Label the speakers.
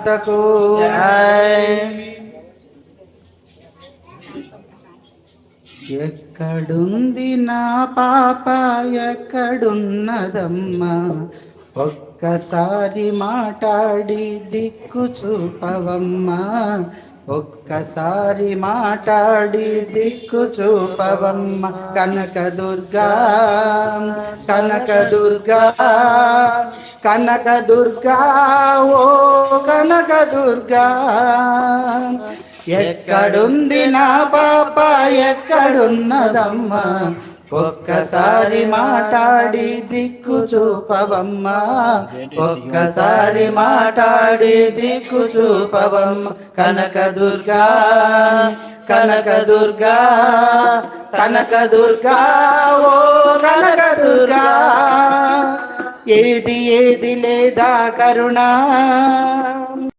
Speaker 1: మాతకు ఎక్కడుంది నా పాప ఎక్కడున్నదమ్మా ఒక్కసారి మాట్లాడి దిక్కు చూపవమ్మా ఒక్కసారి మాట్లాడి దిక్కు చూపవమ్మ కనకదుర్గా కనకదుర్గా కనకదుర్గా ఓ కనకదుర్గా ఎక్కడుంది నా పాప ఎక్కడున్నదమ్మా ఒక్కసారి మాట్లాడి దిక్కు చూపవమ్మా ఒక్కసారి మాట్లాడి దిక్కు చూపవమ్మ కనకదుర్గా కనకదుర్గా కనకదుర్గా ఓ కనకదుర్గా ఏది ఏది లేదా కరుణ